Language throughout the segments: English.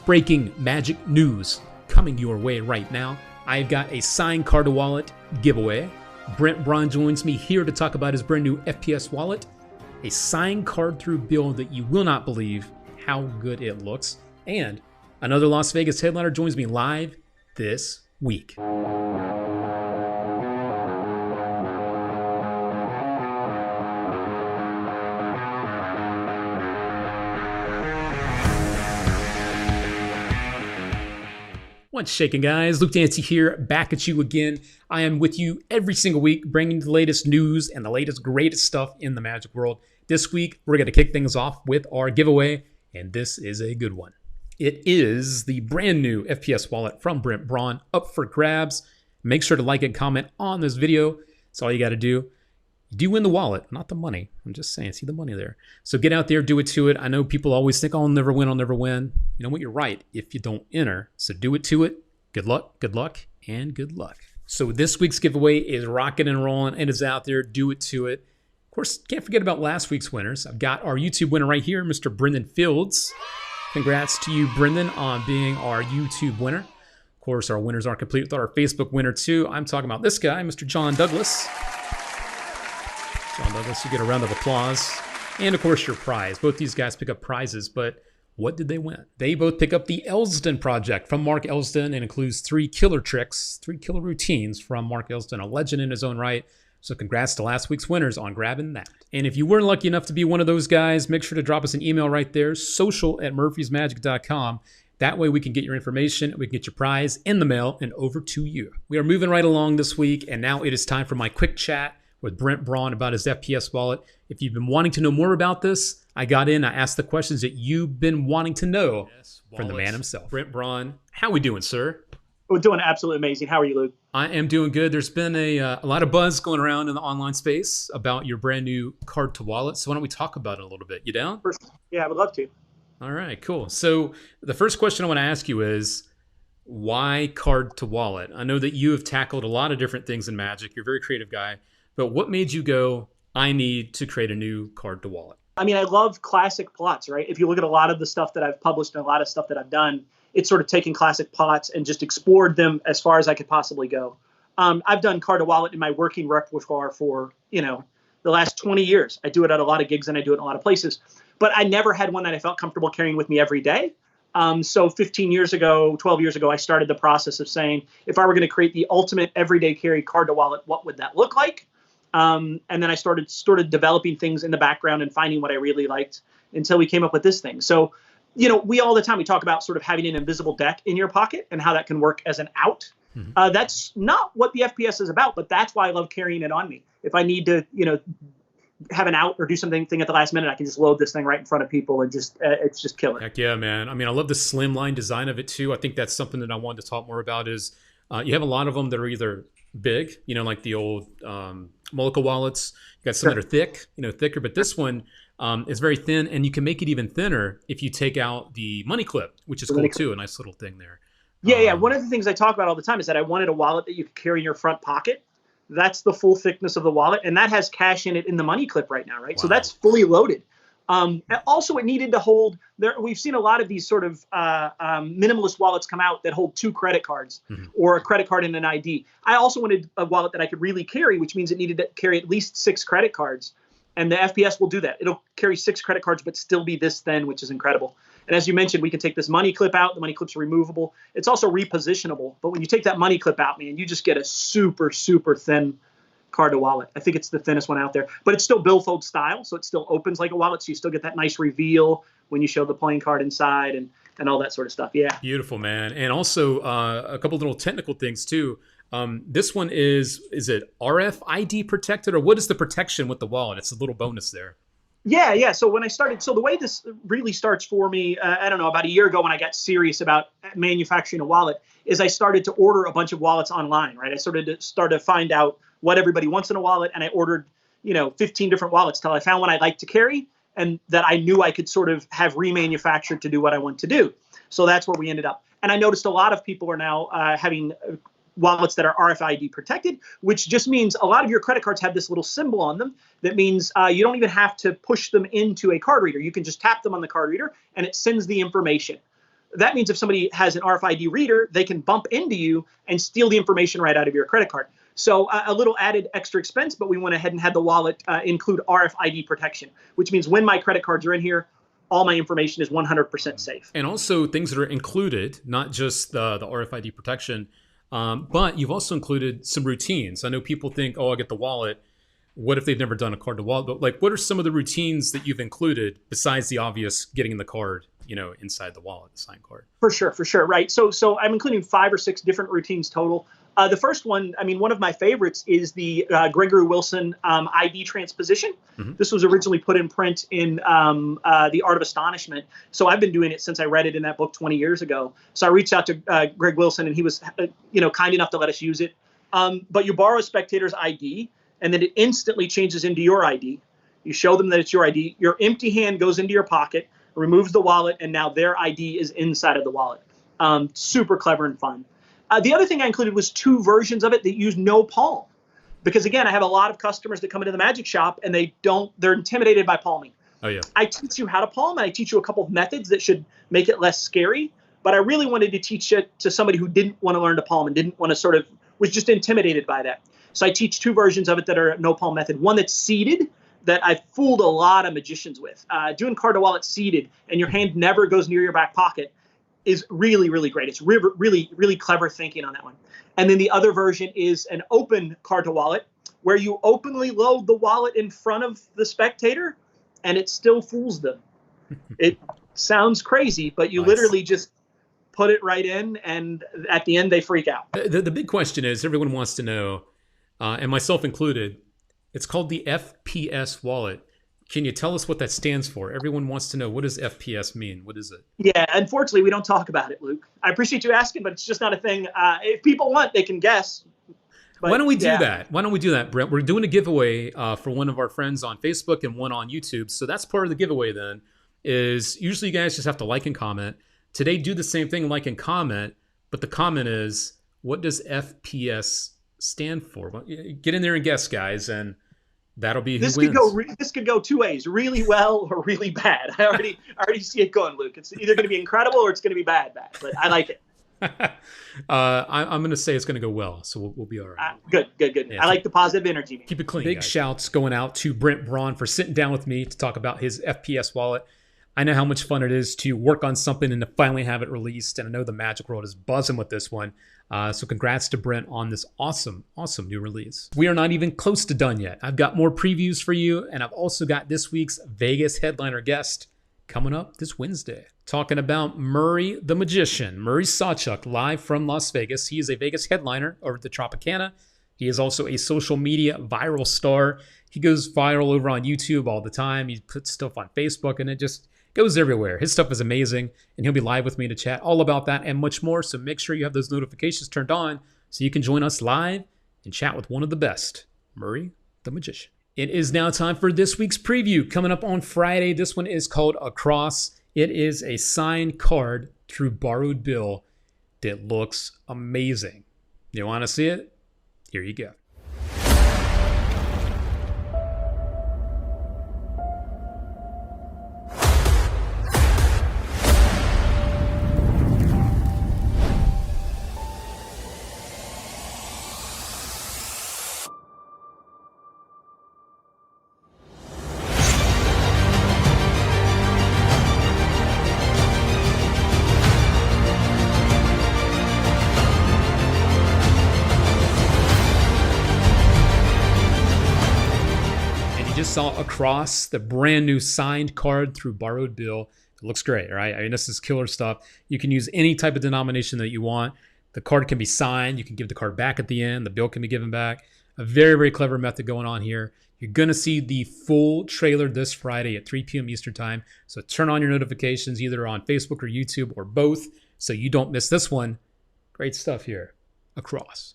Breaking Magic news coming your way right now. I've got a signed card to wallet giveaway. Brent Braun joins me here to talk about his brand new FPS wallet. A signed card through build that you will not believe how good it looks. And another Las Vegas headliner joins me live this week. What's shaking, guys? Luke Dancy here, back at you again. I am with you every single week, bringing the latest news and the latest greatest stuff in the Magic world. This week, we're going to kick things off with our giveaway, and this is a good one. It is the brand new FPS wallet from Brent Braun, up for grabs. Make sure to like and comment on this video. That's all you got to do. You do win the wallet, not the money. I'm just saying, see the money there. So get out there, do it to it. I know people always think, oh, I'll never win, I'll never win. You know what, you're right if you don't enter. So do it to it. Good luck, and good luck. So this week's giveaway is rocking and rolling. It is out there, do it to it. Of course, can't forget about last week's winners. I've got our YouTube winner right here, Mr. Brendan Fields. Congrats to you, Brendan, on being our YouTube winner. Of course, our winners aren't complete without our Facebook winner too. I'm talking about this guy, Mr. John Douglas. John Douglas, you get a round of applause. And of course, your prize. Both these guys pick up prizes, but what did they win? They both pick up the Elston project from Mark Elston and includes 3 killer tricks, 3 killer routines from Mark Elston, a legend in his own right. So congrats to last week's winners on grabbing that. And if you weren't lucky enough to be one of those guys, make sure to drop us an email right there, social@murphysmagic.com. That way we can get your information, we can get your prize in the mail and over to you. We are moving right along this week, and now it is time for my quick chat with Brent Braun about his FPS wallet. If you've been wanting to know more about this, I got in, I asked the questions that you've been wanting to know from the man himself. Brent Braun, how we doing, sir? We're doing absolutely amazing. How are you, Luke? I am doing good. There's been a lot of buzz going around in the online space about your brand new card to wallet. So why don't we talk about it a little bit? You down? Yeah, I would love to. All right, cool. So the first question I want to ask you is, why card to wallet? I know that you have tackled a lot of different things in Magic. You're a very creative guy. But what made you go, I need to create a new card to wallet? I mean, I love classic plots, right? If you look at a lot of the stuff that I've published and a lot of stuff that I've done, it's sort of taken classic plots and just explored them as far as I could possibly go. I've done card to wallet in my working repertoire for, the last 20 years. I do it at a lot of gigs and I do it in a lot of places. But I never had one that I felt comfortable carrying with me every day. So 15 years ago, 12 years ago, I started the process of saying, if I were going to create the ultimate everyday carry card to wallet, what would that look like? And then I started developing things in the background and finding what I really liked until we came up with this thing. So, we all the time, we talk about sort of having an invisible deck in your pocket and how that can work as an out. Mm-hmm. That's not what the FPS is about, but that's why I love carrying it on me. If I need to, have an out or do something at the last minute, I can just load this thing right in front of people and it's just killer. Heck yeah, man. I mean, I love the slimline design of it too. I think that's something that I wanted to talk more about is you have a lot of them that are either big, like the old Moloco wallets. You got some that are thick, thicker, but this one is very thin, and you can make it even thinner if you take out the money clip, which is cool too. A nice little thing there. Yeah. One of the things I talk about all the time is that I wanted a wallet that you could carry in your front pocket. That's the full thickness of the wallet, and that has cash in it in the money clip right now, right? Wow. So that's fully loaded. Also, it needed to hold there. We've seen a lot of these sort of minimalist wallets come out that hold 2 credit cards or a credit card and an ID. I also wanted a wallet that I could really carry, which means it needed to carry at least 6 credit cards. And the FPS will do that. It'll carry 6 credit cards, but still be this thin, which is incredible. And as you mentioned, we can take this money clip out. The money clips are removable. It's also repositionable. But when you take that money clip out, man, you just get a super, super thin card to wallet. I think it's the thinnest one out there, but it's still billfold style, so it still opens like a wallet, so you still get that nice reveal when you show the playing card inside and all that sort of stuff. Yeah, beautiful, man. And also a couple little technical things too. This one is it RFID protected, or what is the protection with the wallet? It's a little bonus there. Yeah. So when I started, the way this really starts for me, I don't know, about a year ago when I got serious about manufacturing a wallet, is I started to order a bunch of wallets online, right? I started to find out what everybody wants in a wallet, and I ordered, 15 different wallets till I found one I liked to carry and that I knew I could sort of have remanufactured to do what I want to do. So that's where we ended up. And I noticed a lot of people are now having wallets that are RFID protected, which just means a lot of your credit cards have this little symbol on them. That means you don't even have to push them into a card reader. You can just tap them on the card reader and it sends the information. that means if somebody has an RFID reader, they can bump into you and steal the information right out of your credit card. So a little added extra expense, but we went ahead and had the wallet include RFID protection, which means when my credit cards are in here, all my information is 100% safe. And also things that are included, not just the RFID protection, but you've also included some routines. I know people think, oh, I'll get the wallet. What if they've never done a card to wallet? But like, what are some of the routines that you've included besides the obvious getting the card, inside the wallet, the signed card? For sure. Right. So I'm including 5 or 6 different routines total. The first one, one of my favorites is the Gregory Wilson ID transposition. Mm-hmm. This was originally put in print in The Art of Astonishment. So I've been doing it since I read it in that book 20 years ago. So I reached out to Greg Wilson, and he was, kind enough to let us use it. But you borrow a spectator's ID, and then it instantly changes into your ID. You show them that it's your ID. Your empty hand goes into your pocket, removes the wallet, and now their ID is inside of the wallet. Super clever and fun. The other thing I included was 2 versions of it that use no palm. Because again, I have a lot of customers that come into the magic shop and they're intimidated by palming. Oh yeah. I teach you how to palm, and I teach you a couple of methods that should make it less scary. But I really wanted to teach it to somebody who didn't want to learn to palm and didn't want to was just intimidated by that. So I teach 2 versions of it that are no palm method. One that's seated, that I've fooled a lot of magicians with. Doing card to wallet seated and your hand never goes near your back pocket is really, really great. It's really, really clever thinking on that one. And then the other version is an open card to wallet where you openly load the wallet in front of the spectator and it still fools them. It sounds crazy, but you literally just put it right in, and at the end they freak out. The big question is, everyone wants to know, and myself included, it's called the FPS wallet. Can you tell us what that stands for? Everyone wants to know, what does FPS mean? What is it? Yeah, unfortunately, we don't talk about it, Luke. I appreciate you asking, but it's just not a thing. If people want, they can guess. But, why don't we do that? Why don't we do that, Brent? We're doing a giveaway for one of our friends on Facebook and one on YouTube. So that's part of the giveaway then, is usually you guys just have to like and comment. Today, do the same thing, like and comment. But the comment is, what does FPS stand for? Well, get in there and guess, guys, and that'll be who wins. This could go 2 ways: really well or really bad. I already see it going, Luke. It's either going to be incredible or it's going to be bad. But I like it. I'm going to say it's going to go well, so we'll be all right. Good. Yeah, I like the positive energy. Man. Keep it clean. Big shouts going out to Brent Braun for sitting down with me to talk about his FPS wallet. I know how much fun it is to work on something and to finally have it released, and I know the magic world is buzzing with this one. So congrats to Brent on this awesome new release. We are not even close to done yet. I've got more previews for you, and I've also got this week's Vegas headliner guest coming up this Wednesday. Talking about Murray the Magician, Murray Sawchuk, live from Las Vegas. He is a Vegas headliner over at the Tropicana. He is also a social media viral star. He goes viral over on YouTube all the time. He puts stuff on Facebook, and it just goes everywhere. His stuff is amazing, and he'll be live with me to chat all about that and much more. So make sure you have those notifications turned on so you can join us live and chat with one of the best, Murray the Magician. It is now time for this week's preview. Coming up on Friday, this one is called Across. It is a signed card through Borrowed Bill that looks amazing. You want to see it? Here you go. Saw Across, the brand new signed card through Borrowed Bill. It looks great, right? I mean, this is killer stuff. You can use any type of denomination that you want. The card can be signed. You can give the card back at the end. The bill can be given back. A very, very clever method going on here. You're going to see the full trailer this Friday at 3 p.m. Eastern Time. So turn on your notifications either on Facebook or YouTube or both so you don't miss this one. Great stuff here. Across.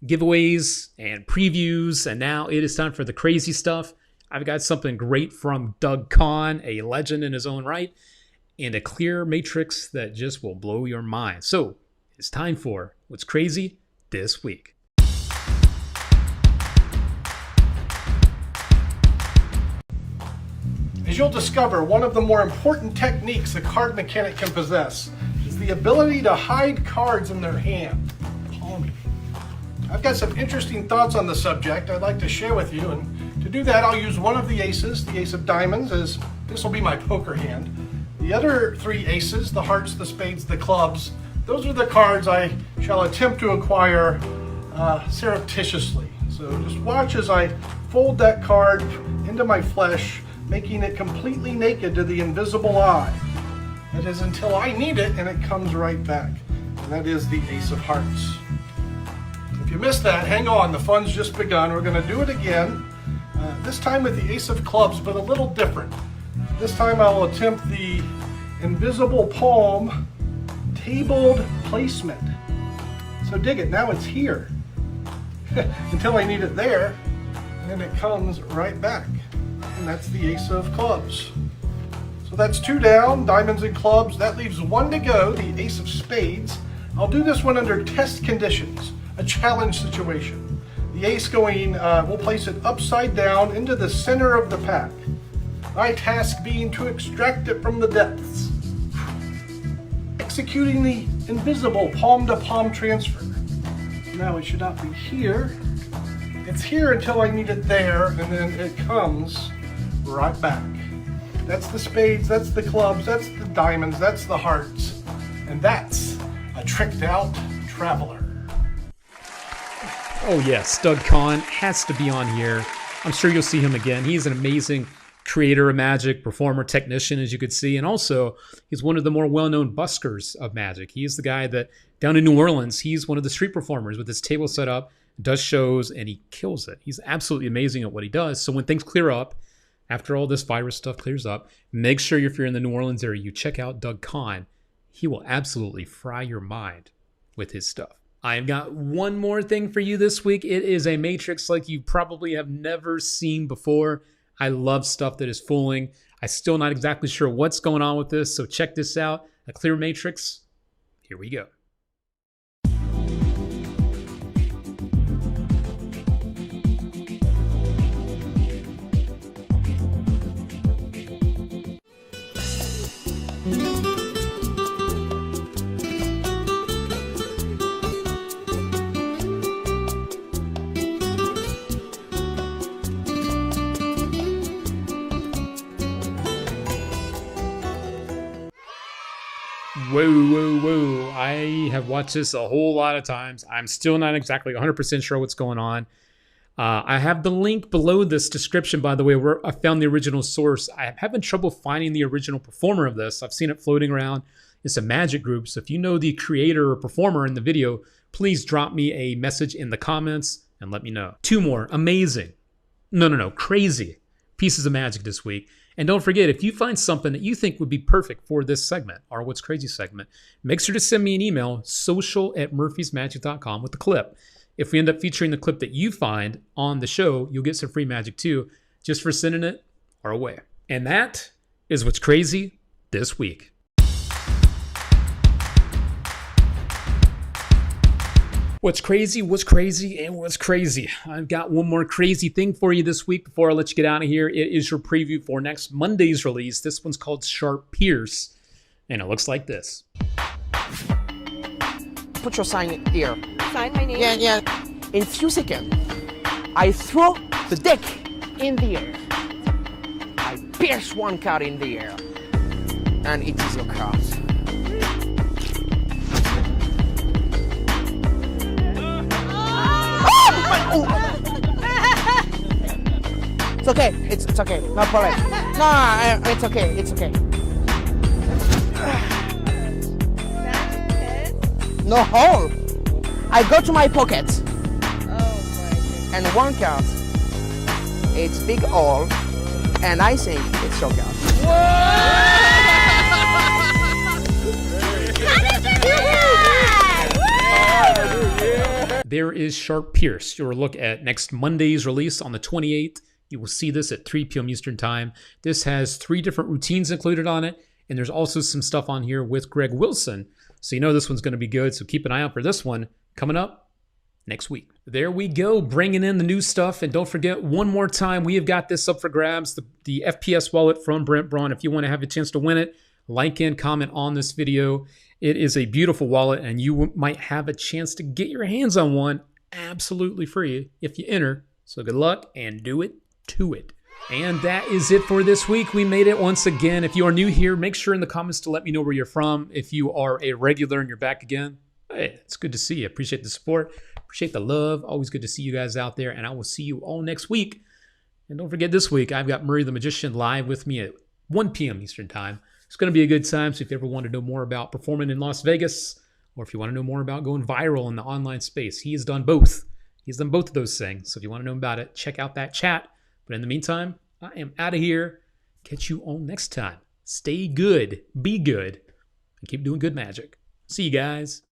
Giveaways and previews, and now it is time for the crazy stuff. I've got something great from Doug Kahn, a legend in his own right, and a clear matrix that just will blow your mind. So it's time for What's Crazy This Week. As you'll discover, one of the more important techniques a card mechanic can possess is the ability to hide cards in their hand. Palming. I've got some interesting thoughts on the subject I'd like to share with you, and to do that I'll use one of the aces, the ace of diamonds, as this will be my poker hand. The other three aces, the hearts, the spades, the clubs, those are the cards I shall attempt to acquire surreptitiously. So just watch as I fold that card into my flesh, making it completely naked to the invisible eye. That is until I need it and it comes right back. And that is the ace of hearts. If you missed that, hang on, the fun's just begun. We're going to do it again, this time with the ace of clubs, but a little different. This time I will attempt the invisible palm tabled placement. So dig it, now it's here. Until I need it there, and then it comes right back. And that's the ace of clubs. So that's 2 down, diamonds and clubs. That leaves 1 to go, the ace of spades. I'll do this one under test conditions, a challenge situation. The ace going, we'll place it upside down into the center of the pack. My task being to extract it from the depths. Executing the invisible palm-to-palm transfer. Now it should not be here. It's here until I need it there, and then it comes right back. That's the spades, that's the clubs, that's the diamonds, that's the hearts, and that's a tricked out traveler. Oh yes, Doug Kahn has to be on here. I'm sure you'll see him again. He's an amazing creator of magic, performer, technician, as you could see, and also he's one of the more well-known buskers of magic. He is the guy that down in New Orleans, he's one of the street performers with his table set up, does shows, and he kills it. He's absolutely amazing at what he does. So when things clear up, after all this virus stuff clears up, make sure if you're in the New Orleans area, you check out Doug Kahn. He will absolutely fry your mind with his stuff. I've got one more thing for you this week. It is a matrix like you probably have never seen before. I love stuff that is fooling. I'm still not exactly sure what's going on with this, so check this out. A clear matrix. Here we go. Whoa. I have watched this a whole lot of times. I'm still not exactly 100% sure what's going on. I have the link below this description, by the way, where I found the original source. I am having trouble finding the original performer of this. I've seen it floating around in some magic groups. So if you know the creator or performer in the video, please drop me a message in the comments and let me know. 2 more amazing, crazy pieces of magic this week. And don't forget, if you find something that you think would be perfect for this segment, our What's Crazy segment, make sure to send me an email, social@murphysmagic.com with the clip. If we end up featuring the clip that you find on the show, you'll get some free magic too, just for sending it our way. And that is What's Crazy this week. What's crazy, and what's crazy. I've got one more crazy thing for you this week before I let you get out of here. It is your preview for next Monday's release. This one's called Sharp Pierce, and it looks like this. Put your sign here. Sign my name? Yeah. In a few seconds, I throw the deck in the air. I pierce one card in the air, and it is your card. It's okay. It's okay. No problem. No, it's okay. It's okay. No hole. I go to my pocket. And one card. It's big hole, and I think it's your card. There is Sharp Pierce, your look at next Monday's release on the 28th. You will see this at 3 p.m. Eastern Time. This has 3 different routines included on it, and there's also some stuff on here with Greg Wilson. So you know this one's going to be good, so keep an eye out for this one coming up next week. There we go, bringing in the new stuff. And don't forget, one more time, we have got this up for grabs, the FPS wallet from Brent Braun. If you want to have a chance to win it, like and comment on this video. It is a beautiful wallet, and you might have a chance to get your hands on one absolutely free if you enter. So good luck and do it to it. And that is it for this week. We made it once again. If you are new here, make sure in the comments to let me know where you're from. If you are a regular and you're back again, hey, it's good to see you. Appreciate the support. Appreciate the love. Always good to see you guys out there. And I will see you all next week. And don't forget, this week, I've got Murray the Magician live with me at 1 p.m. Eastern Time. It's going to be a good time. So if you ever want to know more about performing in Las Vegas, or if you want to know more about going viral in the online space, he has done both. He's done both of those things. So if you want to know about it, check out that chat. But in the meantime, I am out of here. Catch you all next time. Stay good, be good, and keep doing good magic. See you guys.